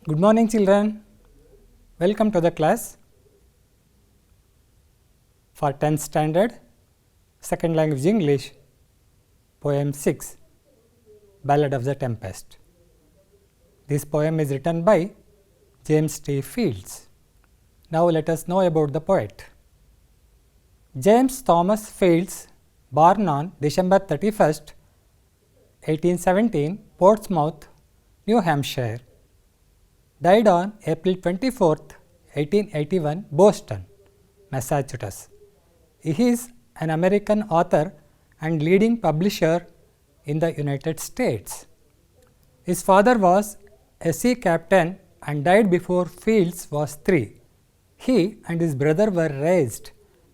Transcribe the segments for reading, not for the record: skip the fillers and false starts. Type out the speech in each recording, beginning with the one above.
Good morning, children. Welcome to the class for 10th standard, second language English, poem 6, Ballad of the Tempest. This poem is written by James T. Fields. Now let us know about the poet. James Thomas Fields, born on December 31st, 1817, Portsmouth, New Hampshire. Died on April 24th, 1881, Boston, Massachusetts. He is an American author and leading publisher in the United States. His father was a sea captain and died before Fields was 3. He and his brother were raised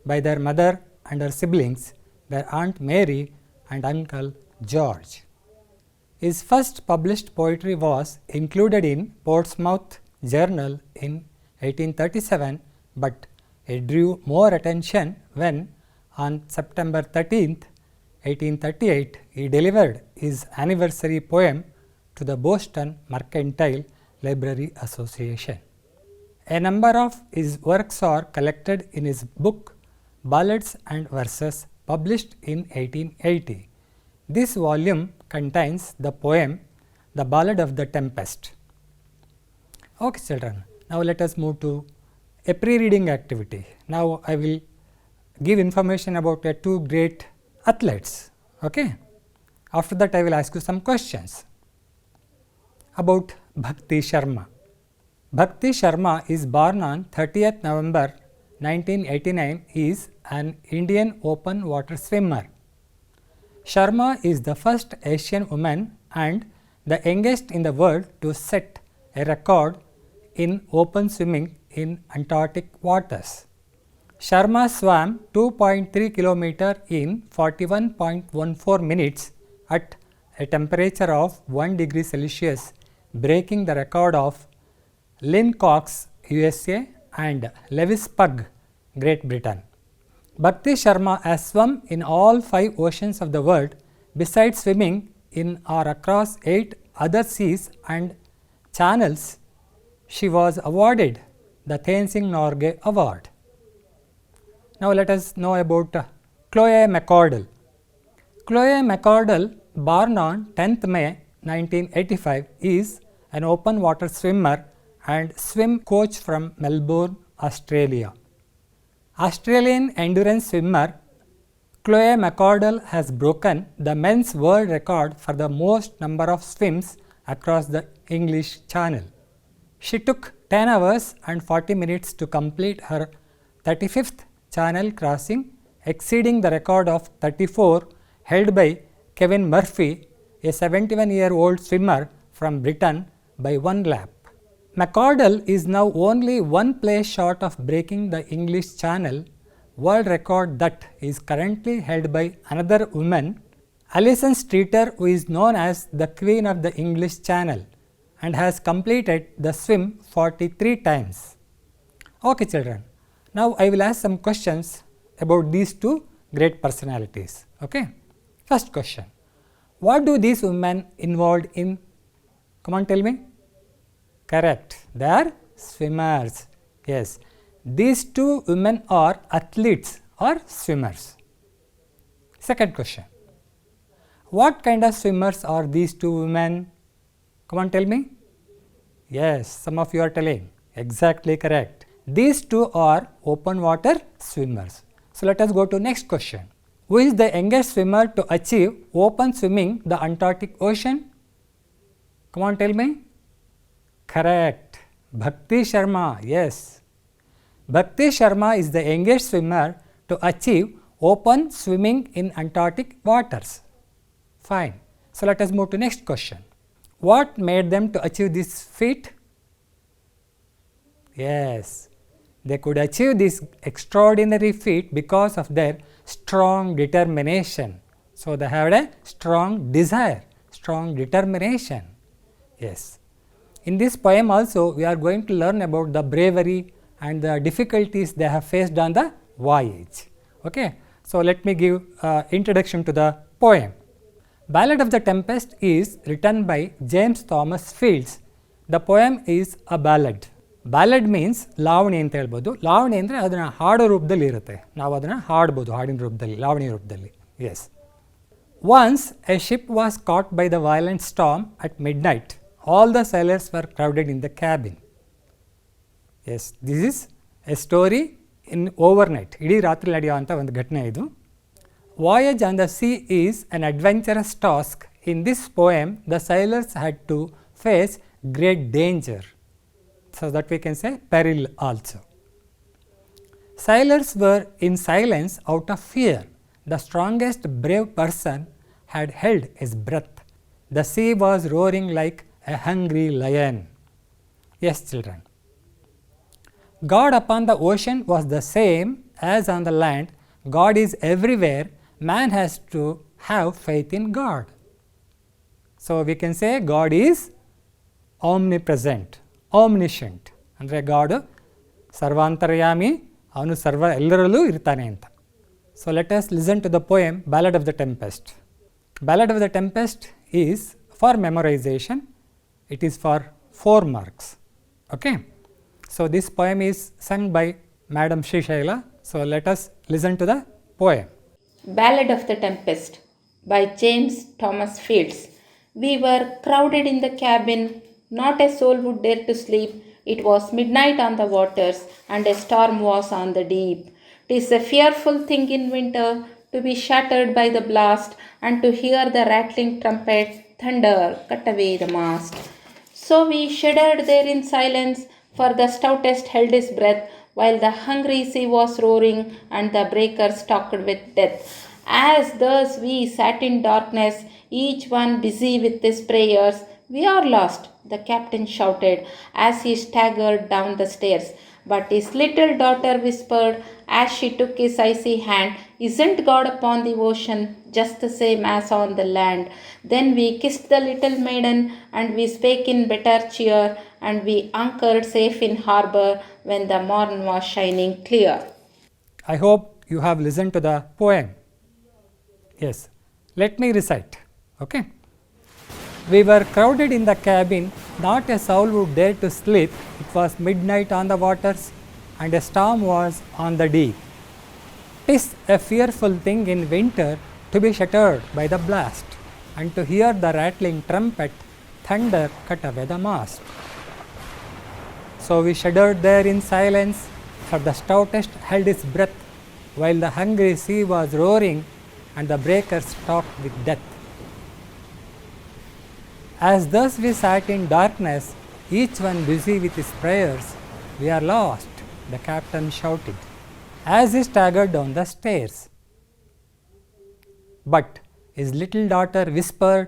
by their mother and her siblings, their Aunt Mary and Uncle George. His first published poetry was included in Portsmouth Journal in 1837, but it drew more attention when on September 13th, 1838, he delivered his anniversary poem to the Boston Mercantile Library Association. A number of his works are collected in his book Ballads and Verses, published in 1880. This volume contains the poem The Ballad of the Tempest. Okay, children, now let us move to a pre-reading activity. Now I will give information about two great athletes. Okay. After that I will ask you some questions about Bhakti Sharma. Bhakti Sharma is born on 30th November 1989. He is an Indian open water swimmer. Sharma is the first Asian woman and the youngest in the world to set a record in open swimming in Antarctic waters. Sharma swam 2.3 km in 41.14 minutes at a temperature of 1 degree Celsius, breaking the record of Lynn Cox, USA and Lewis Pugh, Great Britain. Bhakti Sharma has swum in all 5 oceans of the world. Besides swimming in or across 8 other seas and channels, she was awarded the Tenzing Norgay Award. Now let us know about Chloe McCardle. Chloe McCardle, born on 10th May 1985, is an open water swimmer and swim coach from Melbourne, Australia. Australian endurance swimmer Chloe McCardle has broken the men's world record for the most number of swims across the English Channel. She took 10 hours and 40 minutes to complete her 35th Channel crossing, exceeding the record of 34 held by Kevin Murphy, a 71-year-old swimmer from Britain, by 1 lap. McCardle is now only 1 place short of breaking the English Channel world record that is currently held by another woman, Alison Streeter, who is known as the Queen of the English Channel and has completed the swim 43 times. Okay, children. Now I will ask some questions about these two great personalities. Okay. First question. What do these women involved in? Come on, tell me. Correct. They are swimmers. Yes. These two women are athletes or swimmers. Second question. What kind of swimmers are these two women? Come on, tell me. Yes, some of you are telling. Exactly correct. These two are open water swimmers. So let us go to next question. Who is the youngest swimmer to achieve open swimming the Antarctic Ocean? Come on, tell me. Correct. Bhakti Sharma. Yes. Bhakti Sharma is the youngest swimmer to achieve open swimming in Antarctic waters. Fine. So let us move to next question. What made them to achieve this feat? Yes. They could achieve this extraordinary feat because of their strong determination. So they had a strong desire, strong determination. Yes. In this poem also we are going to learn about the bravery and the difficulties they have faced on the voyage. Okay. So let me give introduction to the poem. Ballad of the Tempest is written by James Thomas Fields, The poem is a ballad. Ballad means ಲಾವಣಿ ಅಂತ ಹೇಳ್ಬೋದು. ಲಾವಣಿ ಅಂದರೆ ಅದನ್ನು ಹಾಡೋ ರೂಪದಲ್ಲಿ ಇರುತ್ತೆ, ನಾವು ಅದನ್ನು ಹಾಡ್ಬೋದು ಹಾಡಿನ ರೂಪದಲ್ಲಿ, ಲಾವಣಿ ರೂಪದಲ್ಲಿ. S. Once a ship was caught by the violent storm at midnight. All the sailors were crowded in the cabin. Yes, this is a story in overnight. ಇಡೀ ರಾತ್ರಿ ನಡೆಯುವಂಥ ಒಂದು ಘಟನೆ ಇದು. Voyage on the sea is an adventurous task. In this poem, the sailors had to face great danger. So that we can say peril also. Sailors were in silence out of fear. The strongest brave person had held his breath. The sea was roaring like a hungry lion. Yes, children. God upon the ocean was the same as on the land. God is everywhere. Man has to have faith in God. So we can say God is omnipresent, omniscient. ಅಂದರೆ god ಸರ್ವಾಂತರ್ಯಾಮಿ, ಅವನು ಎಲ್ಲರಲ್ಲೂ ಇರ್ತಾನೆ ಅಂತ. So let us listen to the poem Ballad of the Tempest. Ballad of the Tempest is for memorization. It is for 4 marks. Okay. So this poem is sung by Madam Shishaila. So let us listen to the poem. Ballad of the Tempest by James Thomas Fields. We were crowded in the cabin. Not a soul would dare to sleep. It was midnight on the waters, and a storm was on the deep. 'Tis a fearful thing in winter to be shattered by the blast, and to hear the rattling trumpet thunder cut away the mast. So we shuddered there in silence, for the stoutest held his breath, while the hungry sea was roaring, and the breakers talked with death. As thus we sat in darkness, each one busy with his prayers, "We are lost," the captain shouted as he staggered down the stairs. But his little daughter whispered as she took his icy hand, "Isn't God upon the ocean just the same as on the land?" Then we kissed the little maiden, and we spake in better cheer, and we anchored safe in harbor when the morn was shining clear. I hope you have listened to the poem. Yes, let me recite. Okay. We were crowded in the cabin, not a soul would dare to sleep. It was midnight on the waters, and a storm was on the deep. 'Tis a fearful thing in winter to be shattered by the blast, and to hear the rattling trumpet thunder cut away the mast. So we shuddered there in silence, for the stoutest held his breath, while the hungry sea was roaring, and the breakers talked with death. As thus we sat in darkness, each one busy with his prayers, "We are lost," the captain shouted, as he staggered down the stairs. But his little daughter whispered,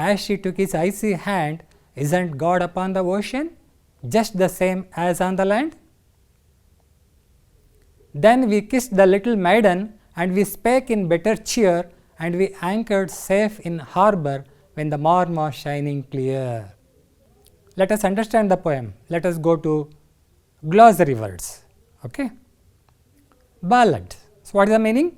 as she took his icy hand, "Isn't God upon the ocean just the same as on the land?" Then we kissed the little maiden, and we spake in better cheer, and we anchored safe in harbor when the morn was shining clear. Let us understand the poem. Let us go to glossary words. Okay. Ballad. So what is the meaning?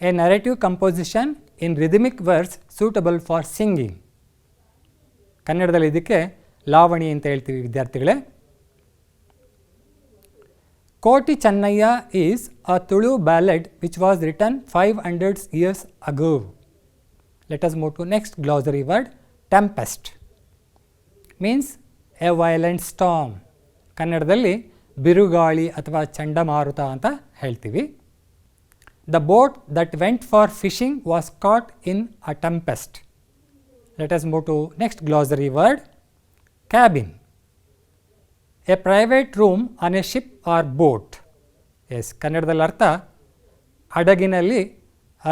A narrative composition in rhythmic verse suitable for singing. ಕನ್ನಡದಲ್ಲಿ ಇದಕ್ಕೆ ಲಾವಣಿ ಅಂತ ಹೇಳ್ತೀವಿ ವಿದ್ಯಾರ್ಥಿಗಳೇ. ಕೋಟಿ Chennaiah is a Tulu ballad which was written 500 years ago. Let us move to next glossary word. Tempest means a violent storm. ಕನ್ನಡದಲ್ಲಿ ಬಿರುಗಾಳಿ ಅಥವಾ ಚಂಡಮಾರುತ ಅಂತ ಹೇಳ್ತೀವಿ. The boat that went for fishing was caught in a tempest. Let us move to next glossary word. Cabin, a private room on a ship or boat. Yes, ಕನ್ನಡದಲ್ಲಿ ಅರ್ಥ ಹಡಗಿನಲ್ಲಿ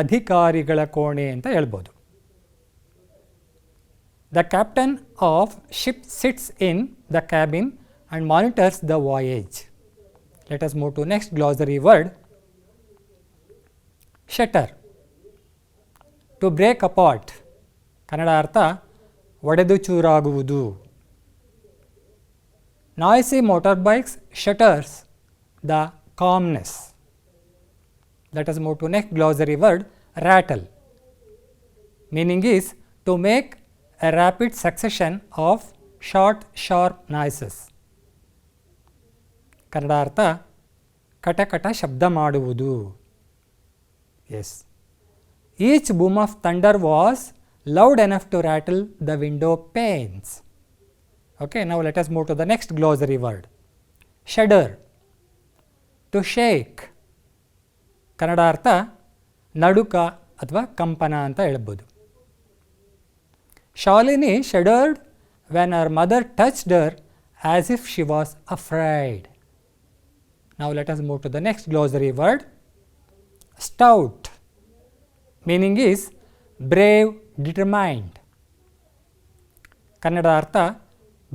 ಅಧಿಕಾರಿಗಳ ಕೋಣೆ ಅಂತ ಹೇಳ್ಬೋದು. The captain of ship sits in the cabin and monitors the voyage. Let us move to next glossary word. Shatter, to break apart. Kannada ಅರ್ಥ ಒಡೆದು ಚೂರಾಗುವುದು. Noisy motorbikes shatters the calmness. Let us move to next glossary word. Rattle, meaning is to make a rapid succession of short sharp noises. Kannada ಅರ್ಥ ಕಟ ಕಟ ಶಬ್ದ ಮಾಡುವುದು. Yes. Each boom of thunder was loud enough to rattle the window panes. Okay, now let us move to the next glossary word. Shudder, to shake. Kannada ಅರ್ಥ ನಡುಕ ಅಥವಾ ಕಂಪನ ಅಂತ ಹೇಳ್ಬೋದು. Shalini shuddered when her mother touched her as if she was afraid. Now let us move to the next glossary word. Stout, meaning is brave, determined. Kannada ಅರ್ಥ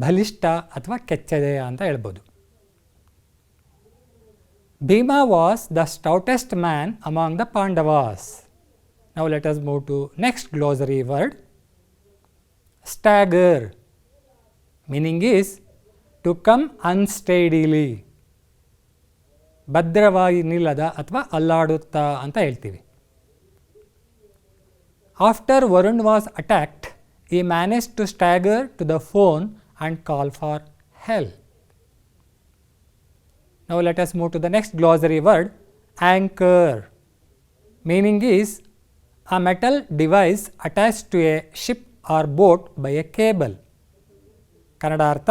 ಬಲಿಷ್ಠ ಅಥವಾ ಕೆಚ್ಚೆದೆಯ ಅಂತ ಹೇಳ್ಬೋದು. Bhima was the stoutest man among the Pandavas. Now let us move to next glossary word. Stagger, meaning is to come unsteadily. ಭದ್ರವಾಗಿ ನಿಲ್ಲದ ಅಥವಾ ಅಲ್ಲಾಡುತ್ತಾ ಅಂತ ಹೇಳ್ತೀವಿ. After Varun was attacked, he managed to stagger to the phone and call for help. Now let us move to the next glossary word. Anchor, meaning is a metal device attached to a ship or boat by a cable. Kannada ಅರ್ಥ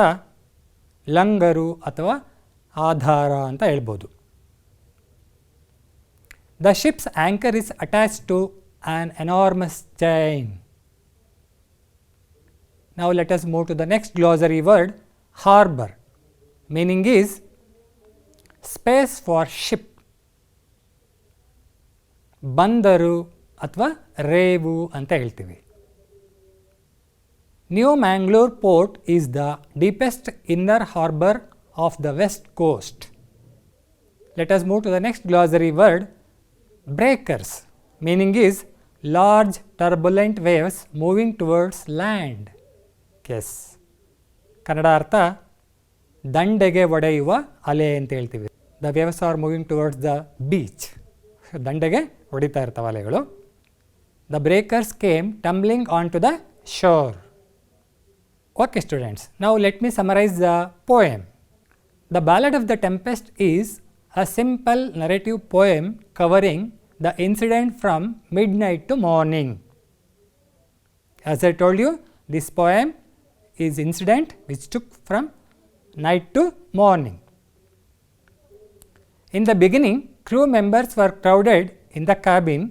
ಲಂಗರು ಅಥವಾ ಆಧಾರ ಅಂತ ಹೇಳ್ಬೋದು. The ship's anchor is attached to an enormous chain. Now let us move to the next glossary word. Harbor, meaning is space for ship. ಬಂದರು ಅಥವಾ ರೇವು ಅಂತ ಹೇಳ್ತೀವಿ. New Mangalore port is the deepest inner harbor of the west coast. Let us move to the next glossary word. Breakers, meaning is large turbulent waves moving towards land. Yes. Kannada ಅರ್ಥ ದಂಡೆಗೆ ಒಡೆಯುವ ಅಲೆ ಅಂತ ಹೇಳ್ತೀವಿ. The waves are moving towards the beach. ದಂಡೆಗೆ ಹೊಡಿತಾ ಇರ್ತಾವೆ ಅಲೆಗಳು. The breakers came tumbling onto the shore. Okay students, now let me summarize the poem. The Ballad of the Tempest is a simple narrative poem covering the incident from midnight to morning. As I told you, this poem is incident which took from night to morning. In the beginning, crew members were crowded in the cabin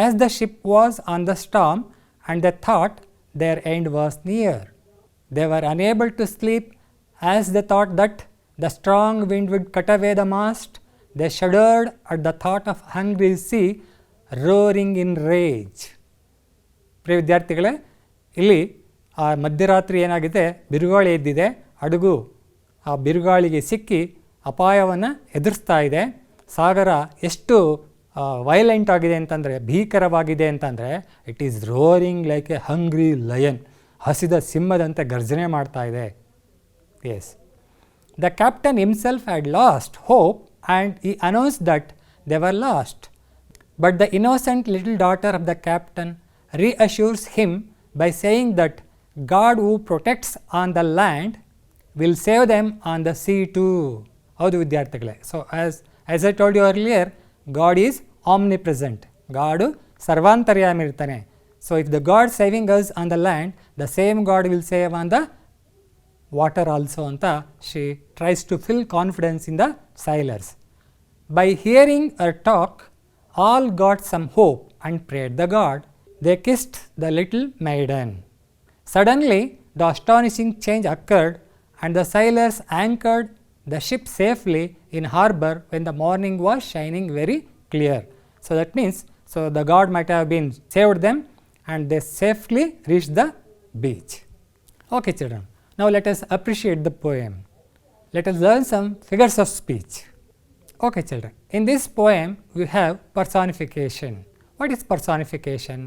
as the ship was on the storm and they thought their end was near. They were unable to sleep as they thought that the strong wind would cut away the mast. They shuddered at the thought of hungry sea roaring in rage. ಪ್ರಿಯ ವಿದ್ಯಾರ್ಥಿಗಳೇ, ಇಲ್ಲಿ ಆ ಮಧ್ಯರಾತ್ರಿ ಏನಾಗಿದೆ, ಬಿರುಗಾಳಿ ಎದ್ದಿದೆ, ಹಡಗು ಆ ಬಿರುಗಾಳಿಗೆ ಸಿಕ್ಕಿ ಅಪಾಯವನ್ನು ಎದುರಿಸ್ತಾ ಇದೆ. ಸಾಗರ ಎಷ್ಟು ವೈಲೆಂಟ್ ಆಗಿದೆ ಅಂತಂದರೆ, ಭೀಕರವಾಗಿದೆ ಅಂತಂದರೆ, it is roaring like a hungry lion, ಹಸಿದ ಸಿಂಹದಂತೆ ಗರ್ಜನೆ ಮಾಡ್ತಾ ಇದೆ. Yes, the captain himself had lost hope and he announced that they were lost. But the innocent little daughter of the captain reassures him by saying that God who protects on the land will save them on the sea too. ಹೌದು ವಿದ್ಯಾರ್ಥಿಗಳೇ, so as I told you earlier, God is omnipresent. God ಸರ್ವಾಂತರ್ಯಾಮಿ ಇರ್ತಾನೆ. So if the God saving us on the land, the same God will save on the water also ಅಂತ she tries to fill confidence in the sailors. By hearing her talk, all got some hope and prayed the God. They kissed the little maiden. Suddenly, the astonishing change occurred and the sailors anchored the ship safely in harbor when the morning was shining very clear. So that means, so the God might have been saved them and they safely reached the beach. Okay children, now let us appreciate the poem. Let us learn some figures of speech. Okay children, in this poem we have personification. What is personification?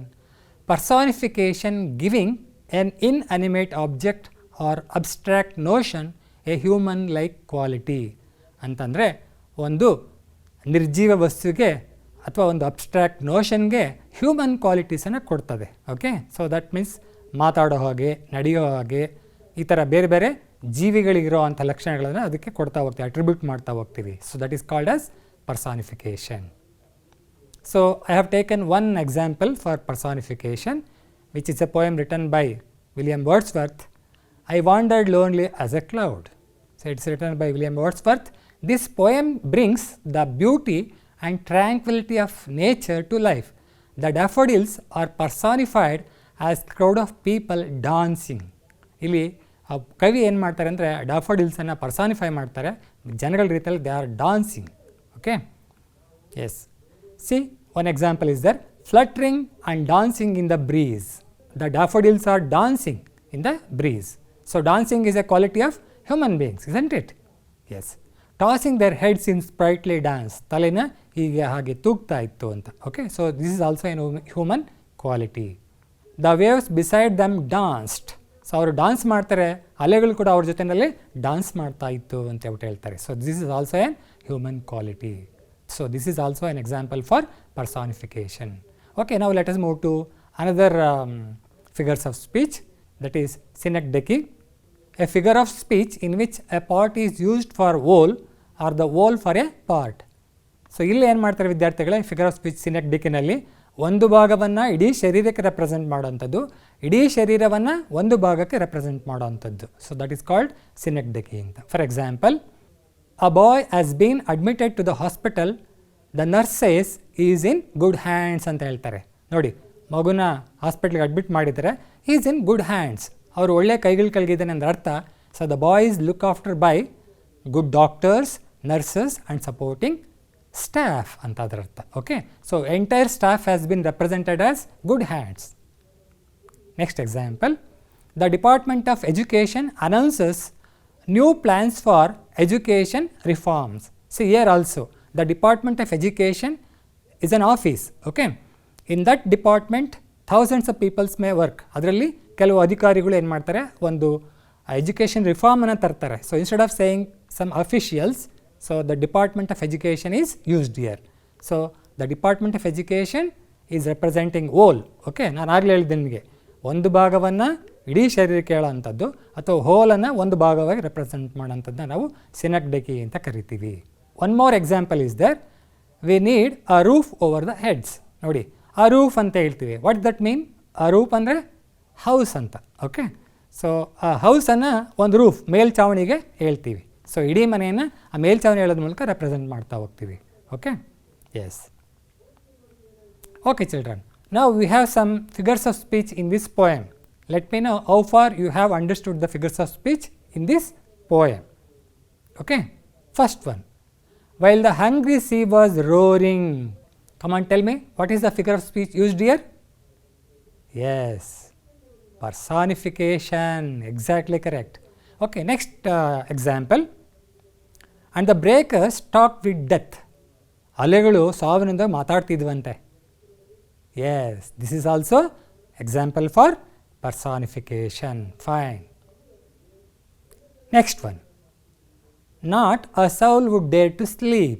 Personification giving an inanimate object or abstract notion a human like quality. ಅಂತಂದರೆ ಒಂದು ನಿರ್ಜೀವ ವಸ್ತುವಿಗೆ ಅಥವಾ ಒಂದು abstract ನೋಷನ್ಗೆ human ಕ್ವಾಲಿಟೀಸನ್ನು ಕೊಡ್ತದೆ. Okay, so that means ಮಾತಾಡೋ ಹಾಗೆ, ನಡೆಯೋ ಹಾಗೆ, ಈ ಥರ ಬೇರೆ ಬೇರೆ ಜೀವಿಗಳಿಗಿರೋ ಅಂಥ ಲಕ್ಷಣಗಳನ್ನು ಅದಕ್ಕೆ ಕೊಡ್ತಾ ಹೋಗ್ತೀವಿ, ಅಟ್ರಿಬ್ಯೂಟ್ ಮಾಡ್ತಾ ಹೋಗ್ತೀವಿ. So that is called as personification. So I have taken one example for personification, which is a poem written by William Wordsworth. I wandered lonely as a cloud. So it's written by William Wordsworth. This poem brings the beauty and tranquility of nature to life. The daffodils are personified as crowd of people dancing. ಇಲ್ಲಿ ಕವಿ ಏನು ಮಾಡ್ತಾರೆ ಅಂದರೆ ಡಾಫೋಡಿಲ್ಸನ್ನು personify ಮಾಡ್ತಾರೆ, ಜನಗಳ ರೀತಿಯಲ್ಲಿ they are dancing. Okay, yes. See, one example is there, fluttering and dancing in the breeze. The daffodils are dancing in the breeze. So dancing is a quality of human beings, isn't it? Yes. Tossing their heads in sprightly dance. ತಲೆನ ಹೀಗೆ ಹಾಗೆ ತೂಗ್ತಾ ಇತ್ತು ಅಂತ. Okay, so this is also a human quality. The waves beside them danced. So ಅವರು dance ಮಾಡ್ತಾರೆ, ಅಲೆಗಳು ಕೂಡ ಅವ್ರ ಜೊತೆಯಲ್ಲಿ ಡಾನ್ಸ್ ಮಾಡ್ತಾ ಇತ್ತು ಅಂತ ಹೇಳ್ತಾರೆ. So this is also N human quality. So this is also an example for personification. Okay, now let us move to another figures of speech, that is synecdoche, a figure of speech in which a part is used for whole or the whole for a part. So ಇಲ್ಲಿ ಏನು ಮಾಡ್ತಾರೆ ವಿದ್ಯಾರ್ಥಿಗಳೇ, figure of speech ಸಿನೆಕ್ಡಿಕ್ಕಿನಲ್ಲಿ ಒಂದು ಭಾಗವನ್ನು ಇಡೀ ಶರೀರಕ್ಕೆ represent ಮಾಡೋವಂಥದ್ದು, ಇಡೀ ಶರೀರವನ್ನು ಒಂದು ಭಾಗಕ್ಕೆ ರೆಪ್ರೆಸೆಂಟ್ ಮಾಡೋವಂಥದ್ದು. So that is called synecdoche ಅಂತ. For example, a boy has been admitted to the hospital, the nurse says he is in good hands ಅಂತ ಹೇಳ್ತಾರೆ. ನೋಡಿ, ಮಗುನ ಹಾಸ್ಪಿಟ್ಲಿಗೆ ಅಡ್ಮಿಟ್ ಮಾಡಿದರೆ he is in good hands, ಅವರು ಒಳ್ಳೆ ಕೈಗಳು ಕಲ್ಗಿದ್ದಾನೆ ಅಂದ್ರೆ ಅರ್ಥ. So the boy is looked after by good doctors, nurses and supporting staff ಅಂತ ಅದರ ಅರ್ಥ. Okay, so entire staff has been represented as good hands. Next example, the Department of Education announces new plans for education reforms. See here also, the Department of Education is an office. Okay, in that department thousands of peoples may work. ಅದರಲ್ಲಿ ಕೆಲವು ಅಧಿಕಾರಿಗಳು ಏನು ಮಾಡ್ತಾರೆ, ಒಂದು education ರಿಫಾರ್ಮನ್ನು ತರ್ತಾರೆ. So instead of saying some officials, so the Department of Education is used here. So the Department of Education is representing whole. Okay, ನಾನು ಆಗಲೇ ಹೇಳಿದ್ದೆ ನಿಮಗೆ, ಒಂದು ಭಾಗವನ್ನು ಇಡೀ ಶರೀರಕ್ಕೆ ಹೇಳೋವಂಥದ್ದು ಅಥವಾ ಹೋಲನ್ನು ಒಂದು ಭಾಗವಾಗಿ ರೆಪ್ರೆಸೆಂಟ್ ಮಾಡೋಂಥದ್ದನ್ನ ನಾವು ಸಿನೆಕ್ಡಕಿ ಅಂತ ಕರಿತೀವಿ. One more example is there, we need a roof over the heads. ನೋಡಿ, ಆ ರೂಫ್ ಅಂತ ಹೇಳ್ತೀವಿ. What that mean? ಆ ರೂಫ್ ಅಂದರೆ ಹೌಸ್ ಅಂತ. ಓಕೆ, ಸೊ ಆ ಹೌಸನ್ನು ಒಂದು ರೂಫ್ ಮೇಲ್ಛಾವಣಿಗೆ ಹೇಳ್ತೀವಿ. ಸೊ ಇಡೀ ಮನೆಯನ್ನು ಆ ಮೇಲ್ಛಾವಣಿ ಹೇಳೋದ್ರ ಮೂಲಕ ರೆಪ್ರೆಸೆಂಟ್ ಮಾಡ್ತಾ ಹೋಗ್ತೀವಿ. Okay, yes. Okay children, now we have some figures of speech in this poem. Let me know how far you have understood the figures of speech in this poem. Okay, first one, while the hungry sea was roaring. Come on, tell me, what is the figure of speech used here? Yes, personification, exactly correct. Okay, next example, and the breakers talked with death. ಅಲೆಗಳು ಸಾವಿನಿಂದ ಮಾತಾಡ್ತಿದ್ವಂತೆ. Yes, this is also example for personification. Fine. Next one, not a soul would dare to sleep.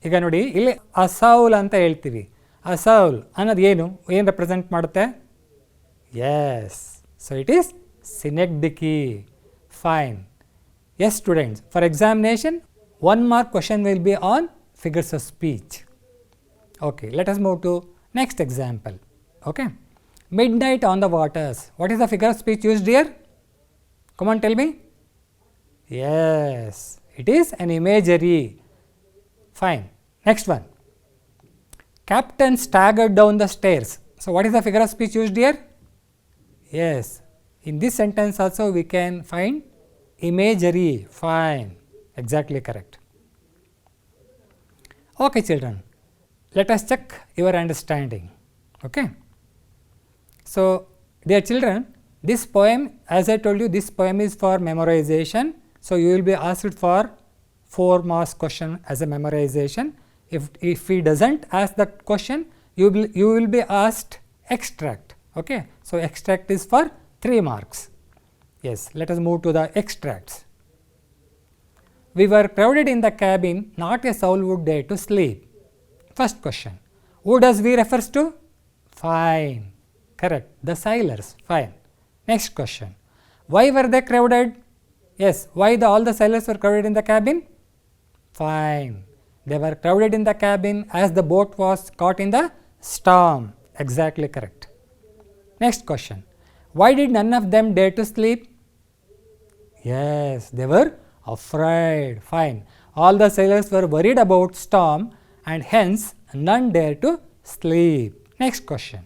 ಈಗ ನೋಡಿ, ಇಲ್ಲಿ a soul ಅಂತ ಹೇಳ್ತೀವಿ. a soul ಅನ್ನೋದು ಏನು represent ಮಾಡುತ್ತೆ? Yes, so it is synecdoche. Fine. Yes students, for examination 1 mark question will be on figures of speech. Okay, let us move to next example. Okay, midnight on the waters. What is the figure of speech used here? Come on, tell me. Yes, it is an imagery. Fine. Next one, captain staggered down the stairs. So what is the figure of speech used here? Yes, in this sentence also we can find imagery. Fine, exactly correct. Okay children, let us check your understanding. Okay, so dear children, this poem, as I told you, this poem is for memorization. So you will be asked for 4 marks question as a memorization. If he doesn't ask that question, you will be asked extract. Okay, so extract is for 3 marks. Yes, let us move to the extracts. We were crowded in the cabin, not a soul would dare to sleep. First question, who does we refers to? Fine, correct, the sailors. Fine. Next question, Why were they crowded? Yes, why all the sailors were crowded in the cabin? Fine. They were crowded in the cabin as the boat was caught in the storm. Exactly correct. Next question. Why did none of them dare to sleep? Yes, they were afraid. Fine. All the sailors were worried about storm and hence none dare to sleep. Next question.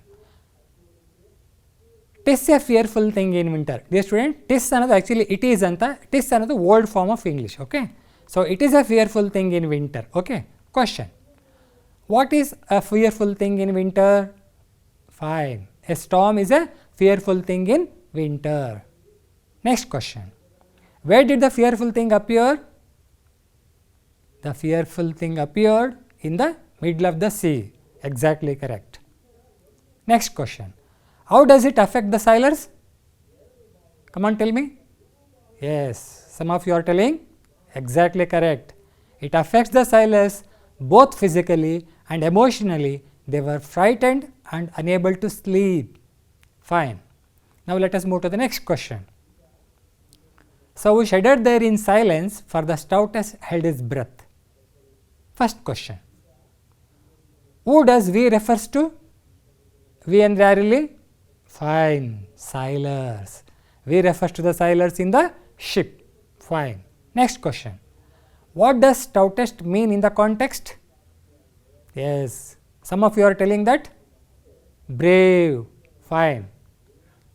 Tis a fearful thing in winter. Dear student, tis another actually it is anta. Tis another old form of English. Okay. So it is a fearful thing in winter. Okay. Question. What is a fearful thing in winter? Fine. A storm is a fearful thing in winter. Next question. Where did the fearful thing appear? The fearful thing appeared in the middle of the sea. Exactly correct. Next question. How does it affect the sailors? Come on, tell me. Yes, some of you are telling. Exactly correct. It affects the sailors both physically and emotionally. They were frightened and unable to sleep. Fine. Now let us move to the next question. So we shuddered there in silence, for the stoutest held his breath. First question. Who does we refers to? We and rarely? Fine. Sailors. We refers to the sailors in the ship. Fine. Next question. What does stoutest mean in the context? Yes. Some of you are telling that brave. Fine.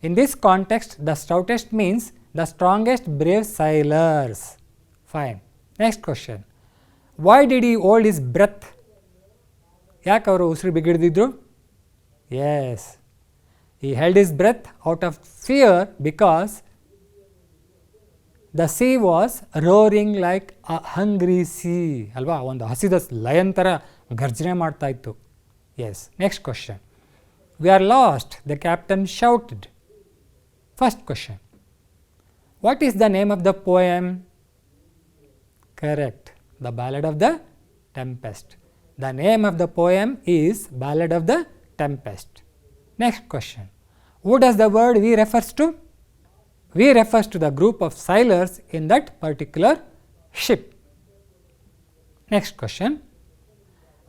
In this context, the stoutest means the strongest brave sailors. Fine. Next question. Why did he hold his breath? ಯಾಕೆ ಅವರು ಉಸಿರು ಬಿಗಿಡ್ದಿದ್ರು? Yes. He held his breath out of fear because the sea was roaring like a hungry sea. ಅಲ್ವಾ, ಒಂದು ಹಸಿದ lion ಥರ ಗರ್ಜನೆ ಮಾಡ್ತಾ ಇತ್ತು. Yes. Next question. We are lost, the captain shouted. First question. What is the name of the poem? Correct. The Ballad of the Tempest. The name of the poem is Ballad of the Tempest. Next question. Who does the word we refers to? We refers to the group of sailors in that particular ship. Next question.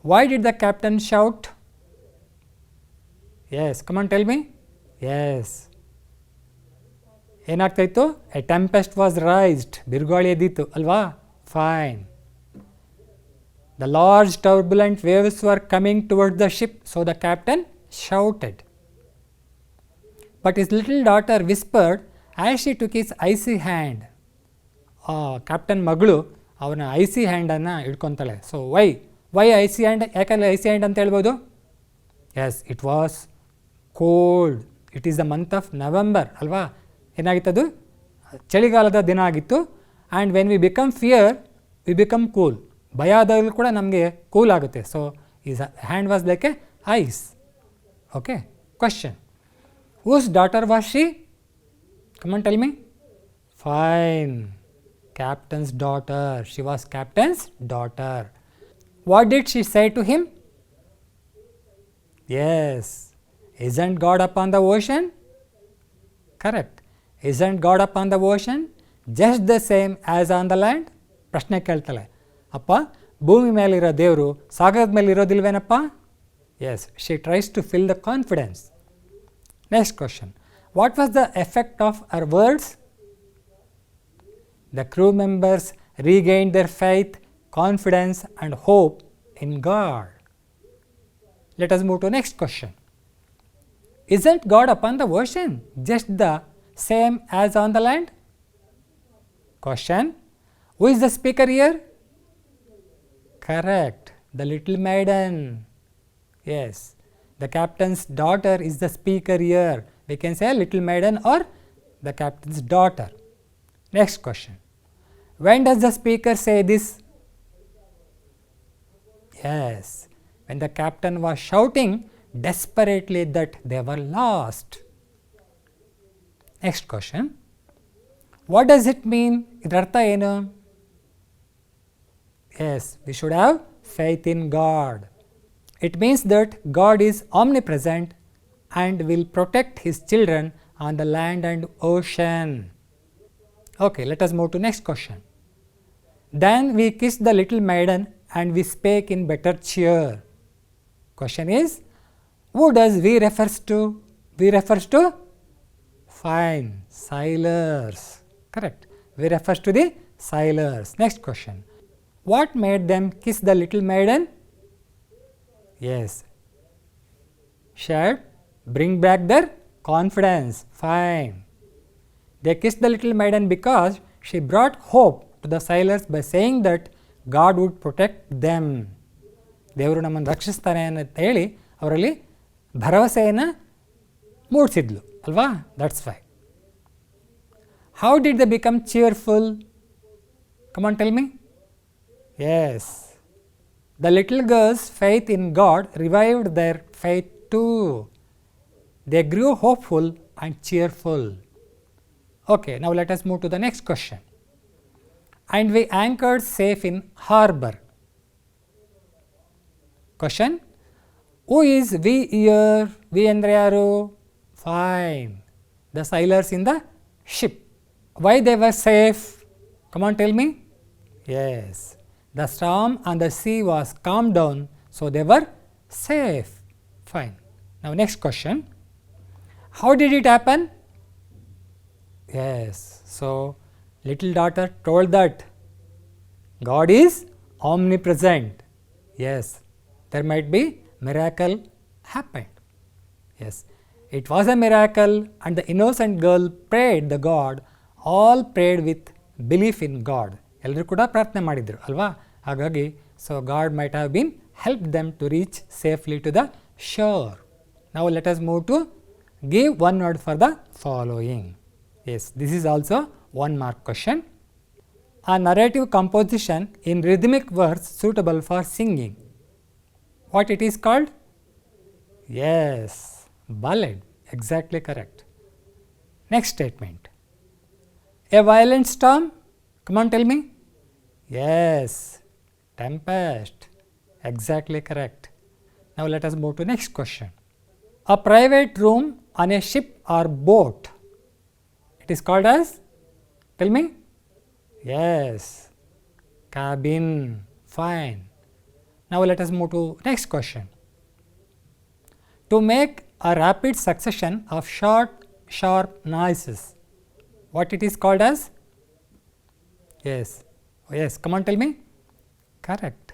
Why did the captain shout? Yes, come on, tell me. Yes. ಏನಾಗ್ತಾ ಇತ್ತು? A tempest was raised. ಬಿರುಗಾಳಿ ಎದ್ದಿತ್ತು ಅಲ್ವಾ? Fine. The large turbulent waves were coming towards the ship, so the captain shouted. But his little daughter whispered as she took his icy hand. Captain ಮಗಳು ಅವನ icy ಹ್ಯಾಂಡನ್ನು ಹಿಡ್ಕೊತಾಳೆ. So why icy hand? ಯಾಕಂದರೆ icy hand ಅಂತ ಹೇಳ್ಬೋದು? Yes, it was cold. It is the month of November ಅಲ್ವಾ? ಏನಾಗಿತ್ತದು? ಚಳಿಗಾಲದ ದಿನ ಆಗಿತ್ತು. And when we become fear we become cool. ಭಯ ಆದಾಗಲೂ ಕೂಡ ನಮಗೆ ಕೂಲ್ ಆಗುತ್ತೆ. So is hand was like a ice. Okay. Question. Whose daughter was she? Come on tell me. Fine. Captain's daughter. She was captain's daughter. What did she say to him? Yes. Isn't God upon the ocean? Correct. Isn't God upon the ocean just the same as on the land? ಪ್ರಶ್ನೆ ಕೇಳ್ತಾಳೆ. ಅಪ್ಪ, ಭೂಮಿ ಮೇಲಿರೋ ದೇವರು ಸಾಗರದ ಮೇಲೆ ಇರೋದಿಲ್ವೇನಪ್ಪ? Yes. She tries to fill the confidence. Next question. What was the effect of our words? The crew members regained their faith, confidence and hope in God. Let us move to next question. Isn't God upon the ocean just the same as on the land? Question. Who is the speaker here? Correct. The little maiden. Yes. The captain's daughter is the speaker here. We can say little maiden or the captain's daughter. Next question. When does the speaker say this? Yes, when the captain was shouting desperately that they were lost. Next question. What does it mean? ಇದರ ಅರ್ಥ ಏನು? Yes, we should have faith in God. It means that God is omnipresent and will protect his children on the land and ocean. Okay, let us move to next question. Then we kissed the little maiden and we spake in better cheer. Question is, who does we refers to? We refers to? Fine, sailors. Correct. We refers to the sailors. Next question. What made them kiss the little maiden? Yes. Should bring back their confidence. Fine. They kissed the little maiden because she brought hope to the sailors by saying that God would protect them. ದೇವರು ನಮ್ಮನ್ನು ರಕ್ಷಿಸ್ತಾನೆ ಅಂತ ಹೇಳಿ ಅವರಲ್ಲಿ ಭರವಸೆಯನ್ನು ಮೂಡಿಸಿದ್ಲು ಅಲ್ವಾ. That's why. How did they become cheerful? Come on, tell me. Yes. The little girls' faith in God revived their faith too. They grew hopeful and cheerful. Okay, now let us move to the next question. And we anchored safe in harbor. Question. Who is we here? We andre yaru? Fine. The sailors in the ship. Why they were safe? Come on, tell me. Yes. The storm on the sea was calmed down, so they were safe. Fine. Now next question. How did it happen? Yes. So little daughter told that God is omnipresent. Yes. There might be miracle happened. Yes. It was a miracle and the innocent girl prayed the God. All prayed with belief in God. ಎಲ್ಲರೂ ಕೂಡ ಪ್ರಾರ್ಥನೆ ಮಾಡಿದರು ಅಲ್ವಾ. ಹಾಗಾಗಿ so God might have been help them to reach safely to the shore. ನಾವು let us move to give one word for the following. Yes, this is also 1 mark question. A narrative composition in rhythmic verse suitable for singing. What it is called? Yes, ballad. Exactly correct. Next statement. A violent storm. Come on, tell me. Yes, tempest. Exactly correct. Now let us move to next question. A private room on a ship or boat. It is called as? Tell me. Yes, cabin. Fine. Now let us move to next question. To make a rapid succession of short, sharp noises. What it is called as? Yes. Yes, come on, tell me. Correct.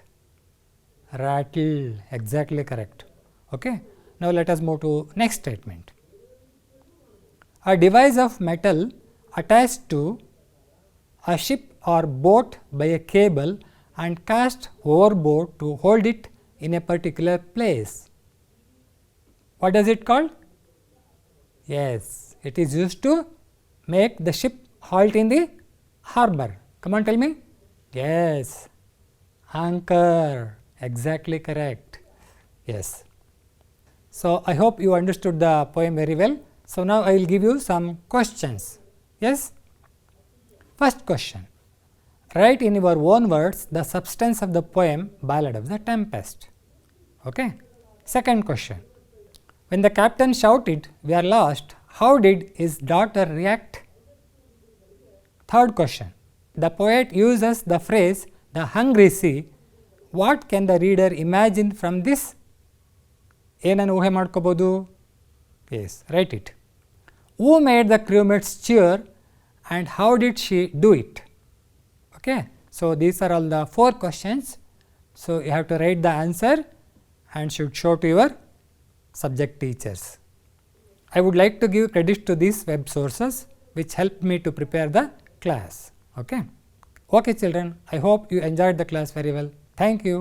Rattle. Exactly correct. Okay. Now let us move to next statement. A device of metal attached to a ship or boat by a cable and cast overboard to hold it in a particular place. What does it called? Yes, it is used to make the ship halt in the harbor. Come on, tell me. Yes, anchor. Exactly correct. Yes. So I hope you understood the poem very well. So now I will give you some questions. Yes. First question. Write in your own words the substance of the poem Ballad of the Tempest. Okay. Second question. When the captain shouted, "We are lost," how did his daughter react? Third question. The poet uses the phrase "the hungry sea." What can the reader imagine from this? ಏನನ್ನು ಊಹೆ ಮಾಡ್ಕೋಬೋದು? Yes, write it. Who made the crewmates cheer and how did she do it? Okay, so these are all the 4 questions. So you have to write the answer and should show to your subject teachers. I would like to give credit to these web sources which helped me to prepare the class. Okay. Okay children, I hope you enjoyed the class very well. Thank you.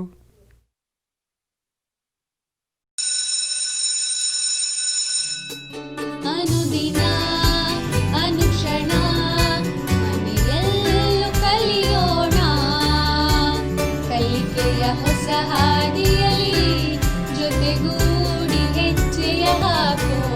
ಅನುದಿನ ಅನುಕ್ಷಣ ಮನೆಯಲ್ಲೂ ಕಲಿಯೋಣ, ಕಲಿಕೆಯ ಹೊಸ ಹಾದಿಯಲ್ಲಿ ಜೊತೆಗೂಡಿ ಹೆಜ್ಜೆಯ ಹಾಕೋಣ.